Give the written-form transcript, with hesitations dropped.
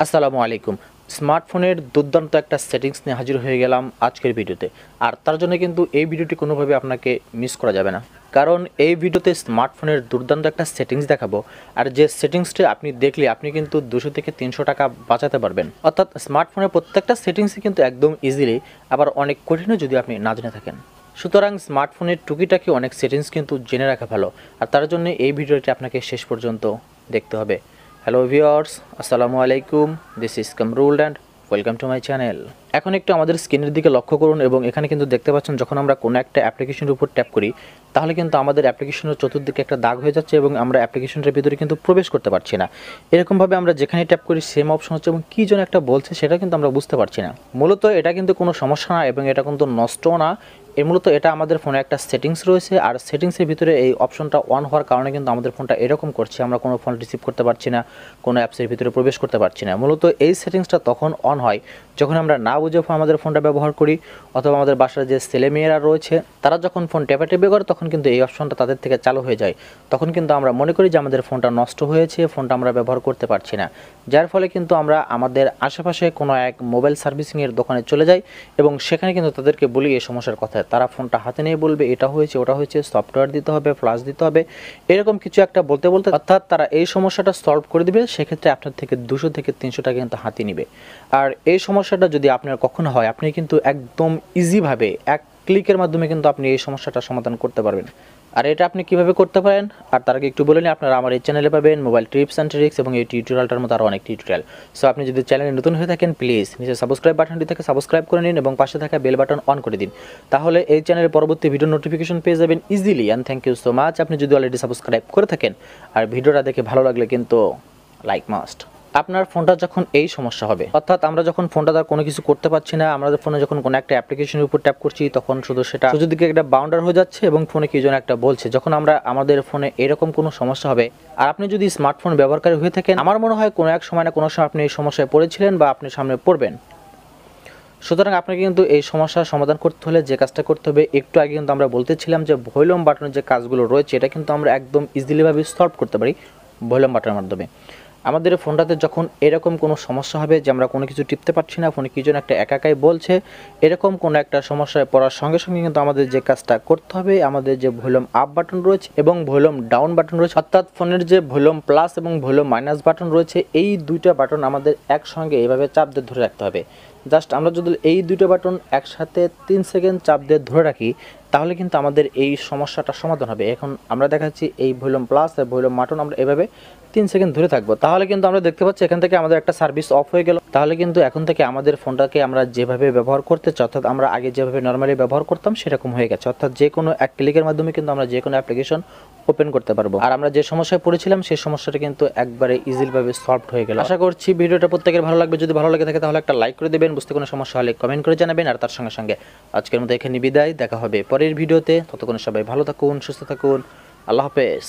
আসসালামু আলাইকুম। স্মার্টফোনের দুর্দান্ত একটা সেটিংস নিয়ে হাজির হয়ে গেলাম আজকের ভিডিওতে। আর তার জন্য কিন্তু এই ভিডিওটি কোনোভাবে আপনাকে মিস করা যাবে না। কারণ এই ভিডিওতে স্মার্টফোনের দুর্দান্ত একটা সেটিংস দেখাবো। আর যে সেটিংসটি আপনি দেখলে আপনি কিন্তু 200 থেকে 300 টাকা বাঁচাতে পারবেন। অর্থাৎ স্মার্টফোনের প্রত্যেকটা সেটিংসই কিন্তু একদম ইজিলি, আবার অনেক কঠিনও যদি আপনি না জেনে থাকেন। সুতরাং স্মার্টফোনের টুকিটাকি অনেক সেটিংস কিন্তু জেনে রাখা ভালো। আর তার জন্য এই ভিডিওটি আপনাকে শেষ পর্যন্ত দেখতে হবে। হ্যালো ভিউয়ার্স, আসসালামু আলাইকুম। This is Kamrul and welcome to my channel. এখন একটু আমাদের স্ক্রিনের দিকে লক্ষ্য করুন এবং এখানে কিন্তু দেখতে পাচ্ছেন যখন আমরা কোনো একটা অ্যাপ্লিকেশনের উপর ট্যাপ করি তাহলে কিন্তু আমাদের অ্যাপ্লিকেশনের চতুর্দিকে একটা দাগ হয়ে যাচ্ছে এবং আমরা অ্যাপ্লিকেশনটার ভিতরে কিন্তু প্রবেশ করতে পারছি না। এরকমভাবে আমরা যেখানে ট্যাপ করি সেম অপশন হচ্ছে এবং কী যেন একটা বলছে সেটা কিন্তু আমরা বুঝতে পারছি না। মূলত এটা কিন্তু কোনো সমস্যা না এবং এটা কিন্তু নষ্টও না। মূলত এটা আমাদের ফোনে একটা সেটিংস রয়েছে, আর সেটিংসের ভিতরে এই অপশনটা অন হওয়ার কারণে কিন্তু আমাদের ফোনটা এরকম করছে, আমরা কোনো ফোন রিসিভ করতে পারছি না, কোনো অ্যাপসের ভিতরে প্রবেশ করতে পারছি না। মূলত এই সেটিংসটা তখন অন হয় যখন আমরা না বুঝে আমাদের ফোনটা ব্যবহার করি, অথবা আমাদের বাসার যে ছেলেমেয়েরা রয়েছে তারা যখন ফোন টেপে করে তখন কিন্তু এই অপশনটা তাদের থেকে চালু হয়ে যায়। তখন কিন্তু আমরা মনে করি যে আমাদের ফোনটা নষ্ট হয়েছে, ফোনটা আমরা ব্যবহার করতে পারছি না। যার ফলে কিন্তু আমরা আমাদের আশেপাশে কোনো এক মোবাইল সার্ভিসিংয়ের দোকানে চলে যাই এবং সেখানে কিন্তু তাদেরকে বলি এই সমস্যার কথা। তারা ফোনটা হাতে নিয়ে বলবে এটা হয়েছে ওটা হয়েছে, সফটওয়্যার দিতে হবে, ফ্ল্যাশ দিতে হবে, এরকম কিছু একটা বলতে বলতে অর্থাৎ তারা এই সমস্যাটা সলভ করে দিবে। সেক্ষেত্রে আপনার থেকে 200 থেকে 300 টাকা কিন্তু হাতে নিবে। আর এই সমস্যাটা যদি আপনার কখনো হয় আপনি কিন্তু একদম ইজিভাবে এক ক্লিকের মাধ্যমে কিন্তু আপনি এই সমস্যাটা সমাধান করতে পারবেন। আর এটা আপনি কিভাবে করতে পারেন আর তার আগে একটু বলে নিই, আপনারা আমার এই চ্যানেলে পাবেন মোবাইল টিপস অ্যান্ড ট্রিক্স এবং এই টিউটোরিয়ালটার মতো আরও অনেক টিউটোরিয়াল। সো আপনি যদি চ্যানেলে নতুন হয়ে থাকেন প্লিজ নিচে সাবস্ক্রাইব বাটনটি থেকে সাবস্ক্রাইব করে নিন এবং পাশে থাকা বেল বাটন অন করে দিন। তাহলে এই চ্যানেলের পরবর্তী ভিডিও নোটিফিকেশন পেয়ে যাবেন easily. And thank you so much আপনি যদি অলরেডি সাবস্ক্রাইব করে থাকেন। আর ভিডিওটা দেখে ভালো লাগলে কিন্তু লাইক মাস্ট। আপনার ফোনটা যখন এই সমস্যা হবে, অর্থাৎ আমরা যখন ফোনটা দ্বারা কোনো কিছু করতে পারছি না, আমাদের ফোনে যখন কোনো একটা অ্যাপ্লিকেশনের উপর ট্যাপ করছি তখন শুধু সেটা চতুর্দিকে একটা বাউন্ডার হয়ে যাচ্ছে এবং ফোনে কি যেন একটা বলছে। যখন আমরা আমাদের ফোনে এরকম কোনো সমস্যা হবে, আর আপনি যদি স্মার্টফোন ব্যবহারকারী হয়ে থাকেন, আমার মনে হয় কোনো এক সময় না কোনো সময় আপনি এই সমস্যায় পড়েছিলেন বা আপনি সামনে পড়বেন। সুতরাং আপনাকে কিন্তু এই সমস্যার সমাধান করতে হলে যে কাজটা করতে হবে, একটু আগে কিন্তু আমরা বলতেছিলাম যে ভলিউম বাটনের যে কাজগুলো রয়েছে এটা কিন্তু আমরা একদম ইজিলিভাবে সলভ করতে পারি ভলিউম বাটনের মাধ্যমে। আমাদের ফোনটাতে যখন এরকম কোনো সমস্যা হবে যে আমরা কোনো কিছু টিপতে পারছি না, ফোনে কি যেন একটা একাই বলছে, এরকম কোনো একটা সমস্যায় পড়ার সঙ্গে সঙ্গে কিন্তু আমাদের যে কাজটা করতে হবে, আমাদের যে ভলিউম আপ বাটন রয়েছে এবং ভলিউম ডাউন বাটন রয়েছে, অর্থাৎ ফোনের যে ভলিউম প্লাস এবং ভলিউম মাইনাস বাটন রয়েছে, এই দুইটা বাটন আমাদের একসঙ্গে এইভাবে চাপ দিয়ে ধরে রাখতে হবে। জাস্ট আমরা যদি এই দুটো বাটন একসাথে 3 সেকেন্ড চাপ দিয়ে ধরে রাখি তাহলে কিন্তু আমাদের এই সমস্যাটা সমাধান হবে। এখন আমরা দেখাচ্ছি এই ভলিউম প্লাস আর ভলিউম বাটন আমরা এভাবে 3 সেকেন্ড ধরে থাকবো, তাহলে কিন্তু আমরা দেখতে পাচ্ছি এখান থেকে আমাদের একটা সার্ভিস অফ হয়ে গেল। তাহলে কিন্তু এখন থেকে আমাদের ফোনটাকে আমরা যেভাবে ব্যবহার করতে চাই, অর্থাৎ আমরা আগে যেভাবে নর্মালি ব্যবহার করতাম সেরকম হয়ে গেছে। অর্থাৎ যে কোনো এক ক্লিকের মাধ্যমে কিন্তু আমরা যে কোনো অ্যাপ্লিকেশন ওপেন করতে পারবো। আর আমরা যে সমস্যায় পড়েছিলাম সেই সমস্যাটা কিন্তু একবারে ইজিভাবে সলভ হয়ে গেল। আশা করছি ভিডিওটা প্রত্যেকের ভালো লাগবে। যদি ভালো লাগে থাকে তাহলে একটা লাইক করে দেবেন, বুঝতে কোনো সমস্যা হলে কমেন্ট করে জানাবেন। আর তার সঙ্গে সঙ্গে আজকের মতো এখানে বিদায়, দেখা হবে পরের ভিডিওতে। ততক্ষণ সবাই ভালো থাকুন, সুস্থ থাকুন, আল্লাহ হাফেজ।